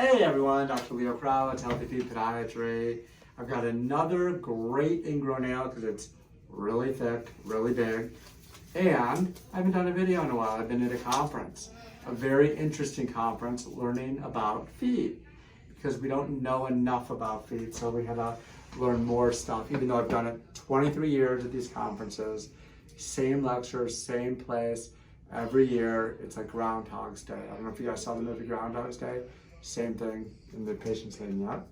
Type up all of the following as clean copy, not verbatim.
Hey everyone, Dr. Leo Krawetz, Healthy Feet Podiatry. I've got another great ingrown nail because it's really thick, really big, and I haven't done a video in a while. I've been at a conference, a very interesting conference, learning about feet because we don't know enough about feet, so we had to learn more stuff. Even though I've done it 23 years at these conferences, same lectures, same place, every year. It's like Groundhog's Day. I don't know if you guys saw the movie Groundhog's Day. Same thing in the patient's saying, yep.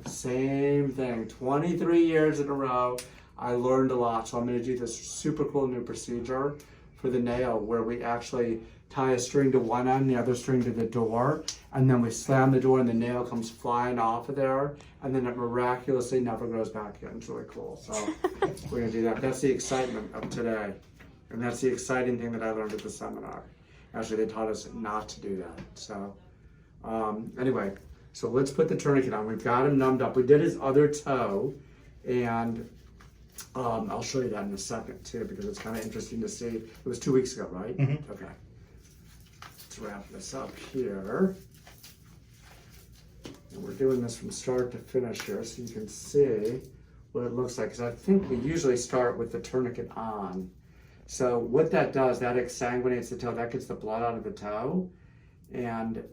Same thing, 23 years in a row. I learned a lot, so I'm gonna do this super cool new procedure for the nail where we actually tie a string to one end, the other string to the door, and then we slam the door and the nail comes flying off of there, and then it miraculously never goes back in. It's really cool, so we're gonna do that. That's the excitement of today, and that's the exciting thing that I learned at the seminar. Actually, they taught us not to do that, so. Anyway, so let's put the tourniquet on. We've got him numbed up. We did his other toe, and I'll show you that in a second too, because it's kind of interesting to see. It was 2 weeks ago, right? Mm-hmm. Okay. Let's wrap this up here. And we're doing this from start to finish here, so you can see what it looks like. Because I think we usually start with the tourniquet on. So what that does, that exsanguinates the toe. That gets the blood out of the toe, and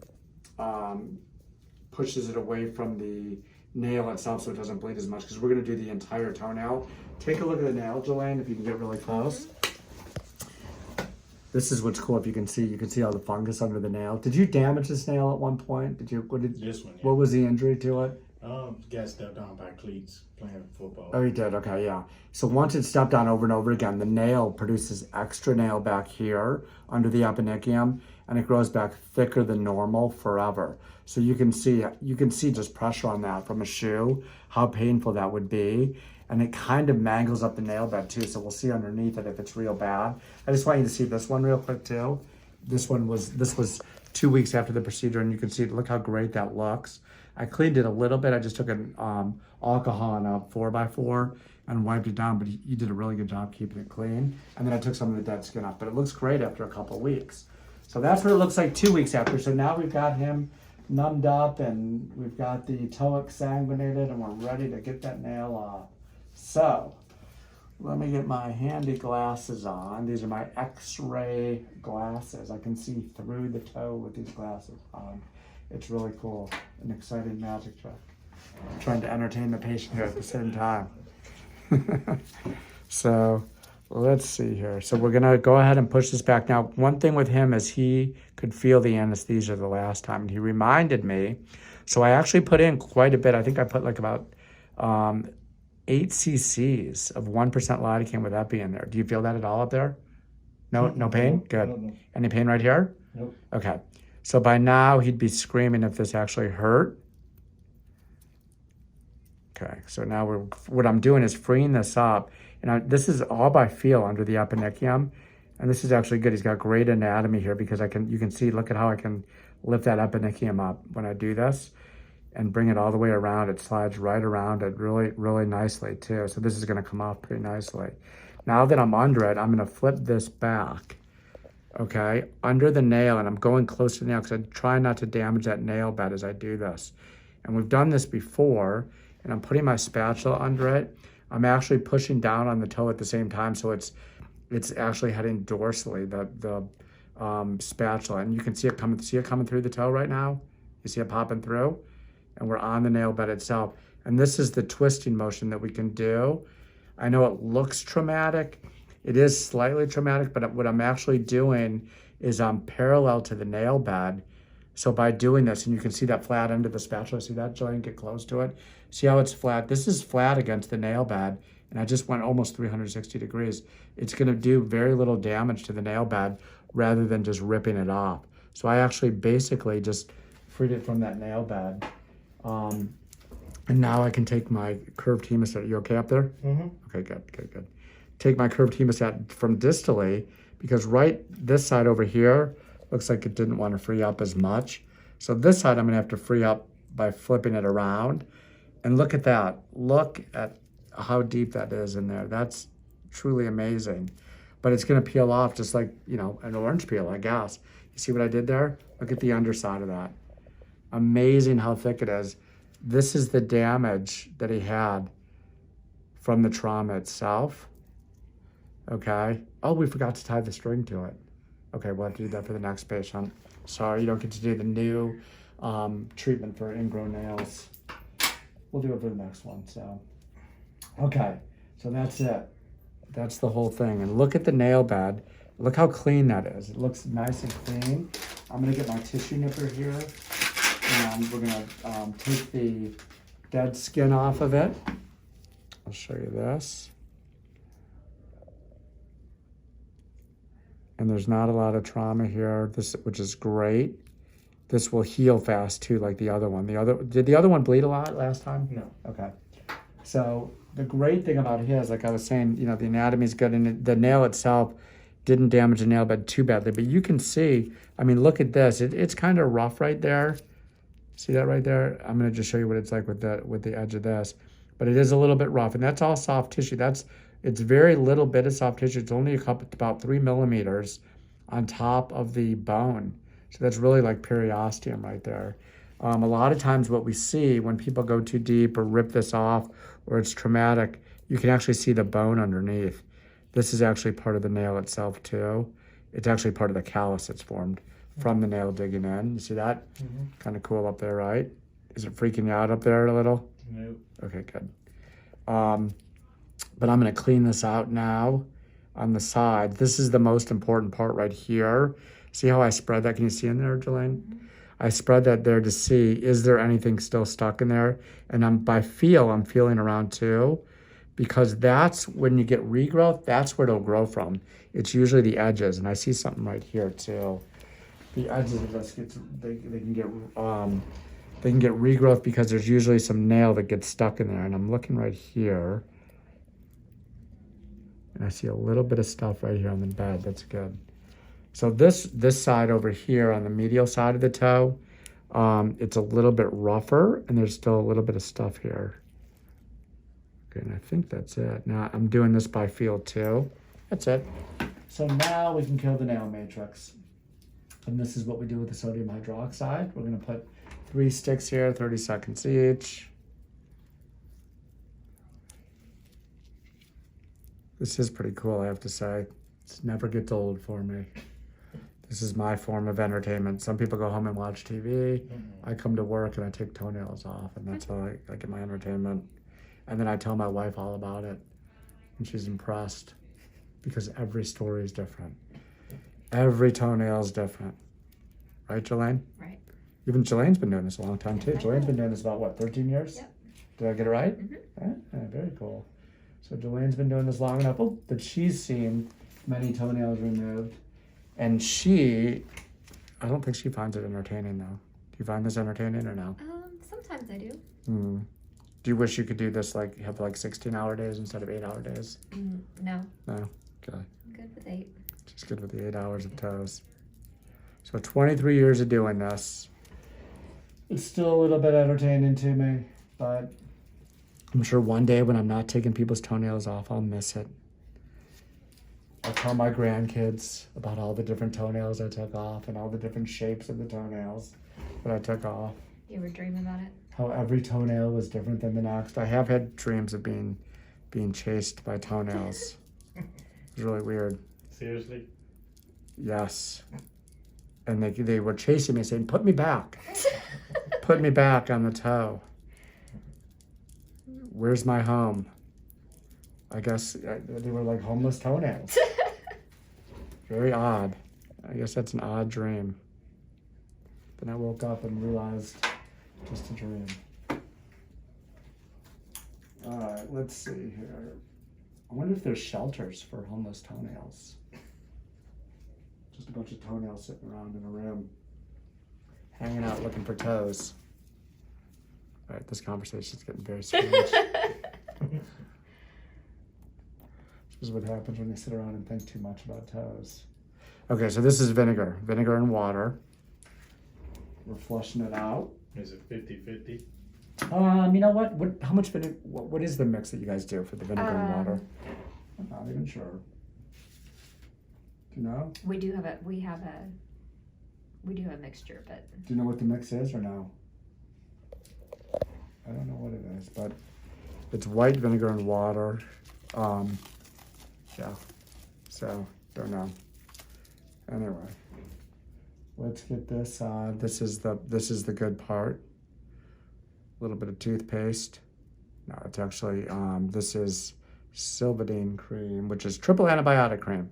pushes it away from the nail itself so it doesn't bleed as much, because we're going to do the entire toenail. Take a look at the nail, Jelaine, if you can get really close. This is what's cool. If you can see all the fungus under the nail. Did you damage this nail at one point? This one, yeah. What was the injury to it? Got stepped on by cleats playing football. Oh, you did? Okay, yeah. So once it's stepped on over and over again, the nail produces extra nail back here under the eponychium, and it grows back thicker than normal forever. So you can see just pressure on that from a shoe, how painful that would be. And it kind of mangles up the nail bed too. So we'll see underneath it if it's real bad. I just want you to see this one real quick too. This was 2 weeks after the procedure, and you can see, look how great that looks. I cleaned it a little bit. I just took an alcohol on a 4x4 and wiped it down, but you did a really good job keeping it clean. And then I took some of the dead skin off, but it looks great after a couple of weeks. So that's what it looks like 2 weeks after. So now we've got him numbed up, and we've got the toe exsanguinated, and we're ready to get that nail off. So let me get my handy glasses on. These are my X-ray glasses. I can see through the toe with these glasses on. It's really cool, an exciting magic trick. I'm trying to entertain the patient here at the same time. So let's see here. So we're gonna go ahead and push this back. Now, one thing with him is he could feel the anesthesia the last time, and he reminded me. So I actually put in quite a bit. I think I put like about 8 cc's of 1% lidocaine with epi in there. Do you feel that at all up there? No pain? Good. No. Any pain right here? Nope. Okay. So by now he'd be screaming if this actually hurt. Okay, so now what I'm doing is freeing this up, and this is all by feel under the eponychium, and this is actually good. He's got great anatomy here because you can see, look at how I can lift that eponychium up when I do this and bring it all the way around. It slides right around it really, really nicely too. So this is gonna come off pretty nicely. Now that I'm under it, I'm gonna flip this back, okay, under the nail, and I'm going close to the nail because I try not to damage that nail bed as I do this. And we've done this before, and I'm putting my spatula under it. I'm actually pushing down on the toe at the same time, so it's actually heading dorsally, the spatula, and you can see it coming through the toe right now. You see it popping through, and we're on the nail bed itself. And this is the twisting motion that we can do. I know it looks traumatic. It is slightly traumatic, but what I'm actually doing is I'm parallel to the nail bed. So by doing this, and you can see that flat end of the spatula, see that, Jillian? Get close to it. See how it's flat? This is flat against the nail bed, and I just went almost 360 degrees. It's gonna do very little damage to the nail bed rather than just ripping it off. So I actually basically just freed it from that nail bed. And now I can take my curved hemostat. You okay up there? Mm-hmm. Okay, good. Take my curved hemostat from distally, because right this side over here looks like it didn't want to free up as much. So this side I'm gonna have to free up by flipping it around. And look at that. Look at how deep that is in there. That's truly amazing. But it's gonna peel off just like, an orange peel, I guess. You see what I did there? Look at the underside of that. Amazing how thick it is. This is the damage that he had from the trauma itself. Okay. Oh, we forgot to tie the string to it. Okay, we'll have to do that for the next patient. Sorry, you don't get to do the new treatment for ingrown nails. We'll do it for the next one, so. Okay, so that's it. That's the whole thing. And look at the nail bed. Look how clean that is. It looks nice and clean. I'm gonna get my tissue nipper here, and we're gonna take the dead skin off of it. I'll show you this. And there's not a lot of trauma here, which is great. This will heal fast too, like the other one. Did the other one bleed a lot last time? No. Okay. So the great thing about his, like I was saying, you know, the anatomy is good, and the nail itself didn't damage the nail bed too badly. But you can see, I mean, look at this. It's kind of rough right there. See that right there? I'm gonna just show you what it's like with the edge of this. But it is a little bit rough, and that's all soft tissue. It's very little bit of soft tissue. It's only about 3 millimeters on top of the bone. So that's really like periosteum right there. A lot of times what we see when people go too deep or rip this off or it's traumatic, you can actually see the bone underneath. This is actually part of the nail itself too. It's actually part of the callus that's formed from the nail digging in. You see that? Mm-hmm. Kind of cool up there, right? Is it freaking you out up there a little? No. Okay, good. But I'm gonna clean this out now on the side. This is the most important part right here. See how I spread that? Can you see in there, Jelaine? Mm-hmm. I spread that there to see, is there anything still stuck in there? And I'm feeling around too, because that's when you get regrowth, that's where it'll grow from. It's usually the edges, and I see something right here too. The edges of this they can get regrowth because there's usually some nail that gets stuck in there. And I'm looking right here, and I see a little bit of stuff right here on the bed. That's good. So this side over here on the medial side of the toe, it's a little bit rougher, and there's still a little bit of stuff here. Okay, and I think that's it. Now I'm doing this by feel too. That's it. So now we can kill the nail matrix. And this is what we do with the sodium hydroxide. We're gonna put 3 sticks here, 30 seconds each. This is pretty cool, I have to say. It never gets old for me. This is my form of entertainment. Some people go home and watch TV. I come to work and I take toenails off, and that's how I get my entertainment. And then I tell my wife all about it, and she's impressed because every story is different. Every toenail is different. Right, Jelaine? Right. Even Jelaine's been doing this a long time too. Jelaine's been doing this about, what, 13 years? Yep. Did I get it right? Mm-hmm. Yeah, very cool. So Jelaine's been doing this long enough that she's seen many toenails removed. And I don't think she finds it entertaining though. Do you find this entertaining or no? Sometimes I do. Do you wish you could do this, like, have like 16-hour days instead of 8-hour days? No. No? Okay. I'm good with 8. She's good with the 8 hours of toes. So 23 years of doing this. It's still a little bit entertaining to me, but I'm sure one day when I'm not taking people's toenails off, I'll miss it. I'll tell my grandkids about all the different toenails I took off and all the different shapes of the toenails that I took off. You ever dream about it? How every toenail was different than the next. I have had dreams of being chased by toenails. It's really weird. Seriously? Yes. And they were chasing me, saying, "Put me back. Put me back on the toe. Where's my home?" I guess they were like homeless toenails. Very odd. I guess that's an odd dream. Then I woke up and realized just a dream. All right, let's see here. I wonder if there's shelters for homeless toenails. Just a bunch of toenails sitting around in a room, hanging out looking for toes. All right, this conversation's getting very strange. This is what happens when you sit around and think too much about toes. Okay, so this is vinegar and water. We're flushing it out. Is it 50-50? You know what? How much vinegar? What is the mix that you guys do for the vinegar and water? I'm not even sure. Do you know? We do have a mixture, but Do you know what the mix is or no? anyways, but it's white vinegar and water. Yeah, so don't know. Anyway, let's get this on. This is the good part. A little bit of toothpaste. No, it's actually this is Silvadene cream, which is triple antibiotic cream.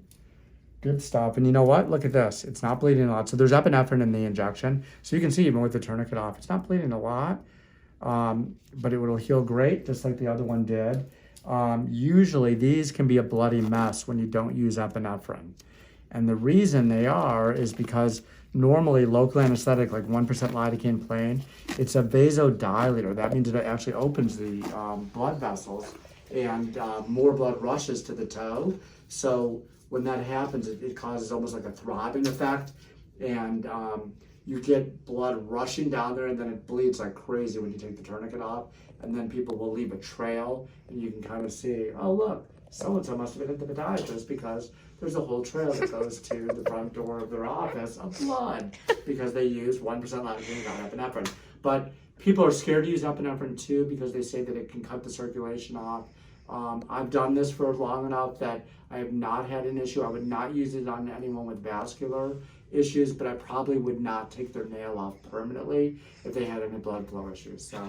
Good stuff. And you know what? Look at this. It's not bleeding a lot. So there's epinephrine in the injection. So you can see even with the tourniquet off, it's not bleeding a lot, but it will heal great, just like the other one did. Usually these can be a bloody mess when you don't use epinephrine. And the reason they are is because normally local anesthetic, like 1% lidocaine plain, it's a vasodilator. That means it actually opens the blood vessels and more blood rushes to the toe. So when that happens, it causes almost like a throbbing effect, and you get blood rushing down there, and then it bleeds like crazy when you take the tourniquet off, and then people will leave a trail, and you can kind of see, oh look, so-and-so must have been at the podiatrist because there's a whole trail that goes to the front door of their office of blood because they use 1% lidocaine without epinephrine. But people are scared to use epinephrine too because they say that it can cut the circulation off. I've done this for long enough that I have not had an issue. I would not use it on anyone with vascular issues, but I probably would not take their nail off permanently if they had any blood flow issues. So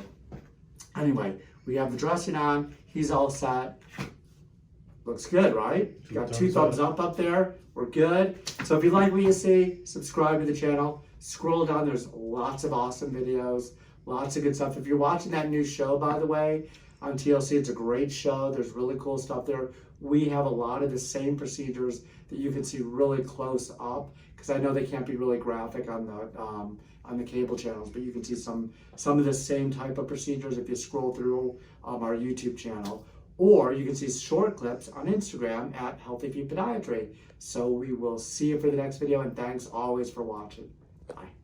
anyway, we have the dressing on. He's all set. Looks good, right? Got 2 thumbs up there. We're good. So if you like what you see, subscribe to the channel. Scroll down. There's lots of awesome videos, lots of good stuff. If you're watching that new show, by the way, on TLC, it's a great show. There's really cool stuff there. We have a lot of the same procedures that you can see really close up, because I know they can't be really graphic on the cable channels, but you can see some of the same type of procedures if you scroll through our YouTube channel, or you can see short clips on Instagram at Healthy Feet Podiatry. So we will see you for the next video, and thanks always for watching. Bye.